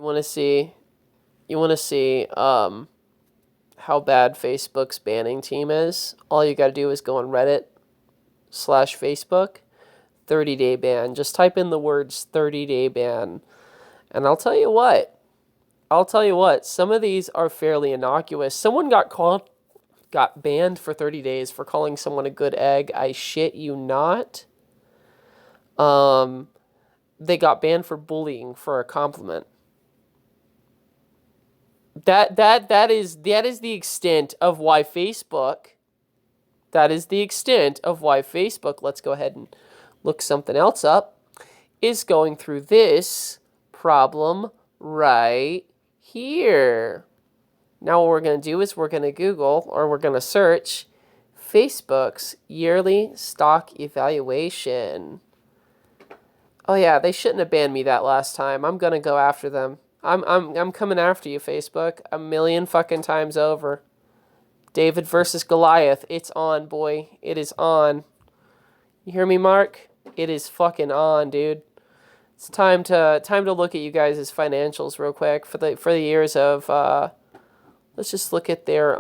You want to see how bad Facebook's banning team is? All you got to do is go on Reddit/Facebook 30-day ban. Just type in the words 30-day ban. And I'll tell you what. Some of these are fairly innocuous. Someone got banned for 30 days for calling someone a good egg. I shit you not. They got banned for bullying for a compliment. That is the extent of why Facebook. That is the extent of why Facebook. Let's go ahead and look something else up. Is going through this problem right here. Now what we're going to do is we're going to Google, or we're going to search Facebook's yearly stock evaluation. Oh yeah, they shouldn't have banned me that last time. I'm going to go after them. I'm coming after you, Facebook. A million fucking times over. David versus Goliath. It's on, boy. It is on. You hear me, Mark? It is fucking on, dude. It's time to look at you guys' financials real quick for the years of let's just look at their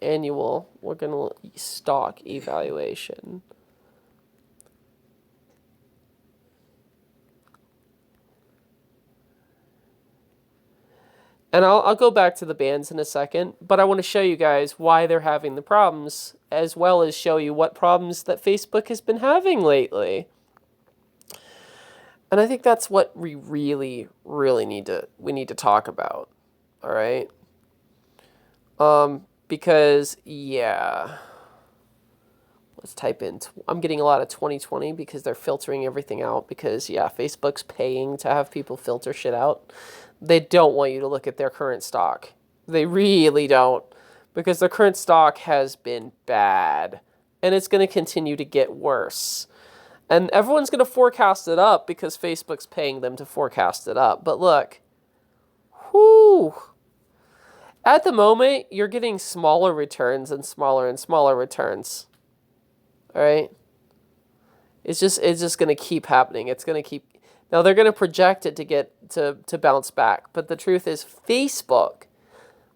annual. We're gonna stock evaluation. And I'll go back to the bans in a second, but I want to show you guys why they're having the problems, as well as show you what problems that Facebook has been having lately. And I think that's what we really, really need to talk about. All right? Because yeah. Let's type in I'm getting a lot of 2020 because they're filtering everything out because yeah, Facebook's paying to have people filter shit out. They don't want you to look at their current stock. They really don't, because their current stock has been bad and it's going to continue to get worse. And everyone's going to forecast it up because Facebook's paying them to forecast it up. But look, whoo. At the moment, you're getting smaller returns and smaller returns. All right? It's just going to keep happening. It's going to keep. Now they're going to project it to get to bounce back, but the truth is Facebook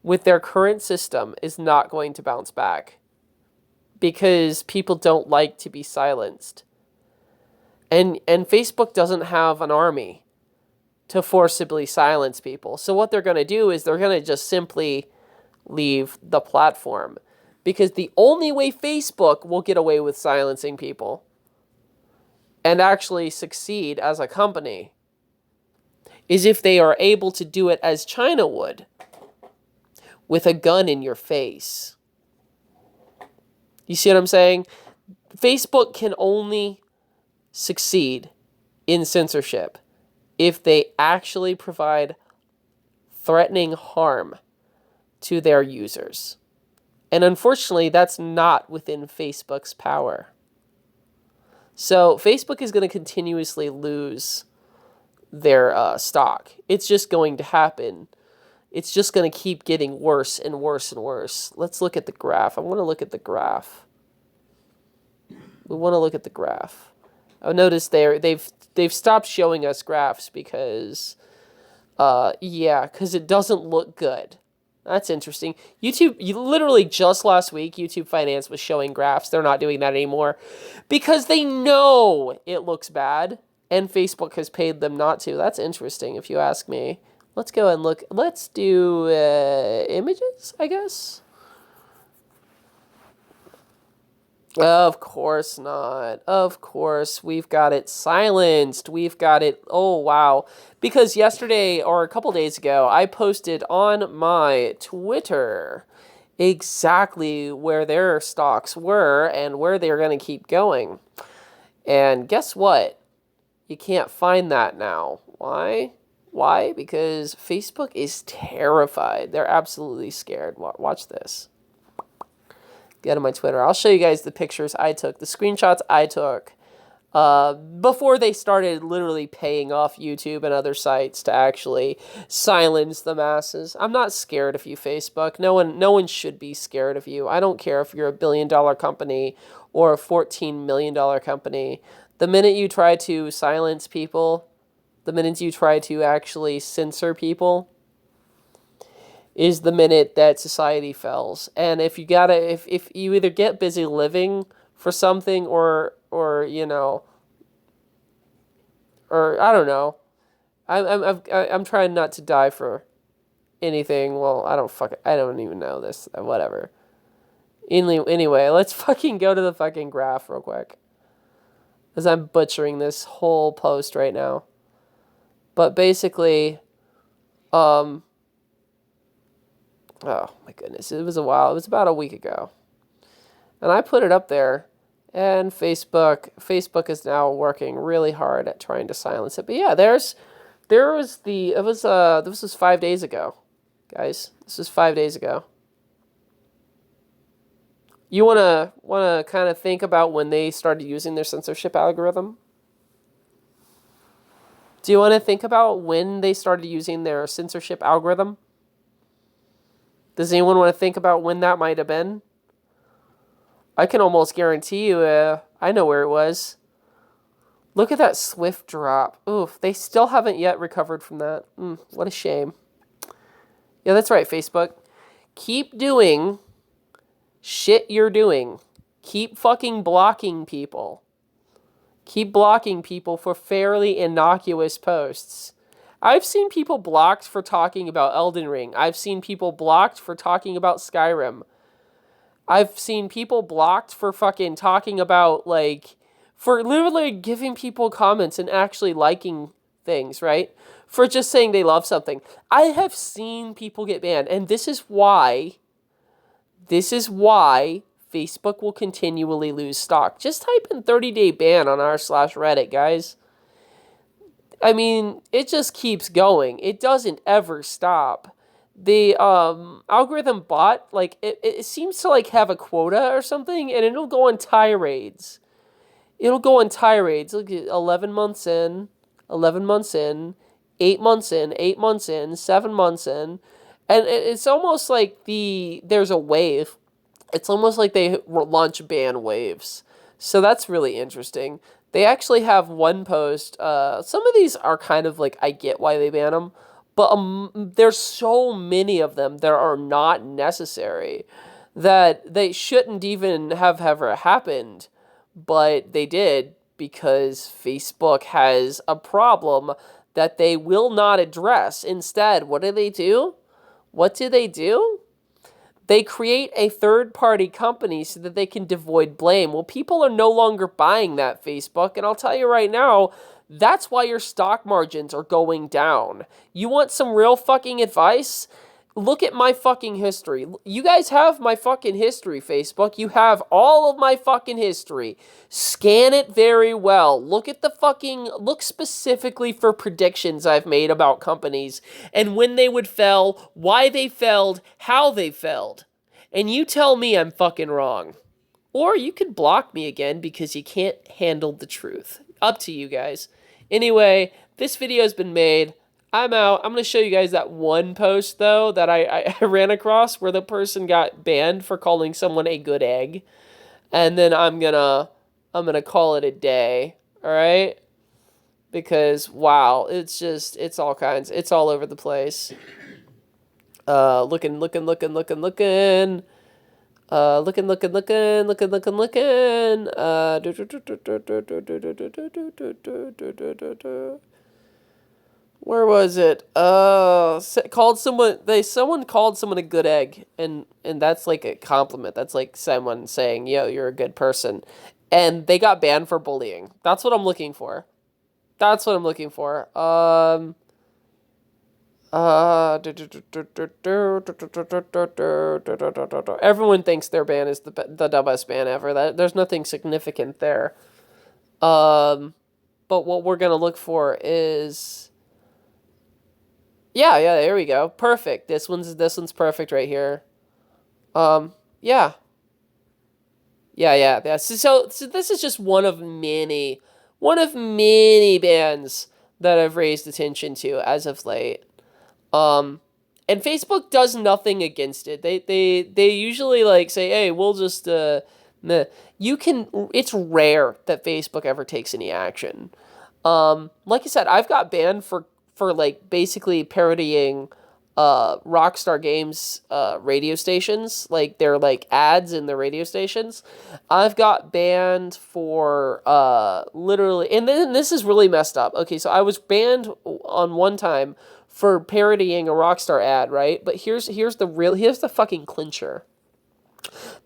with their current system is not going to bounce back because people don't like to be silenced. And Facebook doesn't have an army to forcibly silence people. So what they're going to do is they're going to just simply leave the platform, because the only way Facebook will get away with silencing people and actually succeed as a company is if they are able to do it as China would, with a gun in your face. You see what I'm saying? Facebook can only succeed in censorship if they actually provide threatening harm to their users. And unfortunately, that's not within Facebook's power. So Facebook is going to continuously lose their stock. It's just going to happen. It's just going to keep getting worse and worse and worse. Let's look at the graph. I want to look at the graph. We want to look at the graph. I've noticed they've stopped showing us graphs because, because it doesn't look good. That's interesting. YouTube, literally just last week, YouTube Finance was showing graphs. They're not doing that anymore because they know it looks bad and Facebook has paid them not to. That's interesting if you ask me. Let's go and look. Let's do images, I guess. Of course not. Of course, we've got it silenced. We've got it. Oh, wow. Because yesterday or a couple days ago, I posted on my Twitter exactly where their stocks were and where they're going to keep going. And guess what? You can't find that now. Why? Why? Because Facebook is terrified. They're absolutely scared. Watch this. Go to my Twitter. I'll show you guys the pictures I took, the screenshots I took before they started literally paying off YouTube and other sites to actually silence the masses. I'm not scared of you, Facebook. No one should be scared of you. I don't care if you're a $1 billion company or a $14 million company. The minute you try to silence people, the minute you try to actually censor people, is the minute that society fails. And if if you either get busy living for something, or or I don't know. I'm trying not to die for anything. Well, I don't even know this. Whatever. Anyway, let's fucking go to the fucking graph real quick, as I'm butchering this whole post right now. But basically, oh my goodness, it was a while. It was about a week ago, and I put it up there, and Facebook is now working really hard at trying to silence it. But yeah, this was 5 days ago, guys. This was 5 days ago. You wanna kind of think about when they started using their censorship algorithm? Do you want to think about when they started using their censorship algorithm? Does anyone want to think about when that might have been? I can almost guarantee you, I know where it was. Look at that swift drop. Oof, they still haven't yet recovered from that. What a shame. Yeah, that's right, Facebook. Keep doing shit you're doing. Keep fucking blocking people. Keep blocking people for fairly innocuous posts. I've seen people blocked for talking about Elden Ring. I've seen people blocked for talking about Skyrim. I've seen people blocked for fucking talking about, like, for literally giving people comments and actually liking things, right? For just saying they love something. I have seen people get banned, and this is why Facebook will continually lose stock. Just type in 30-day ban on r/Reddit, guys. I mean, it just keeps going. It doesn't ever stop. The algorithm bot, like, it seems to, like, have a quota or something, and it'll go on tirades. Look at 11 months in, 11 months in, 8 months in, 8 months in, 7 months in. And it's almost like there's a wave. It's almost like they launch ban waves. So that's really interesting. They actually have one post. Some of these are kind of like, I get why they ban them, but there's so many of them that are not necessary, that they shouldn't even have ever happened, but they did, because Facebook has a problem that they will not address. Instead, what do? What do? They create a third-party company so that they can devoid blame. Well, people are no longer buying that, Facebook, and I'll tell you right now, that's why your stock margins are going down. You want some real fucking advice? Look at my fucking history. You guys have my fucking history, Facebook. You have all of my fucking history. Scan it very well. Look specifically for predictions I've made about companies and when they would fail, why they failed, how they failed. And you tell me I'm fucking wrong. Or you could block me again because you can't handle the truth. Up to you guys. Anyway, this video has been made. I'm out. I'm going to show you guys that one post, though, that I ran across where the person got banned for calling someone a good egg. And then I'm gonna call it a day, all right? Because, wow, it's all kinds. It's all over the place. Looking. Where was it? Someone called someone a good egg, and that's like a compliment. That's like someone saying, "Yo, you're a good person," and they got banned for bullying. That's what I'm looking for. Everyone thinks their ban is the dumbest ban ever. There's nothing significant there. But what we're gonna look for is. Yeah, there we go. Perfect. This one's perfect right here. Yeah. Yeah. So this is just one of many bans that I've raised attention to as of late. And Facebook does nothing against it. They usually like say, "Hey, we'll just meh." It's rare that Facebook ever takes any action. Like I said, I've got banned for like basically parodying Rockstar Games radio stations, like their like ads in the radio stations. I've got banned for literally, and then this is really messed up. Okay, so I was banned on one time for parodying a Rockstar ad, right? But here's the fucking clincher.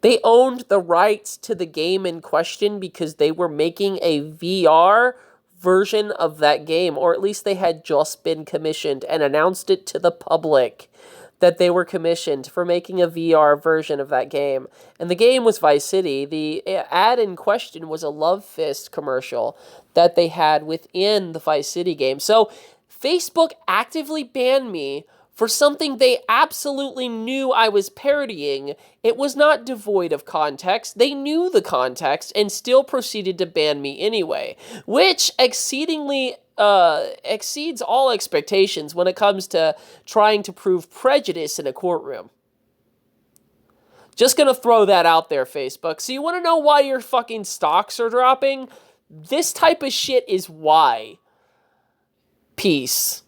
They owned the rights to the game in question because they were making a VR version of that game, or at least they had just been commissioned and announced it to the public that they were commissioned for making a VR version of that game. And the game was Vice City. The ad in question was a Love Fist commercial that they had within the Vice City game. So Facebook actively banned me for something they absolutely knew I was parodying. It was not devoid of context. They knew the context and still proceeded to ban me anyway, which exceedingly exceeds all expectations when it comes to trying to prove prejudice in a courtroom. Just gonna throw that out there, Facebook. So you want to know why your fucking stocks are dropping? This type of shit is why. Peace.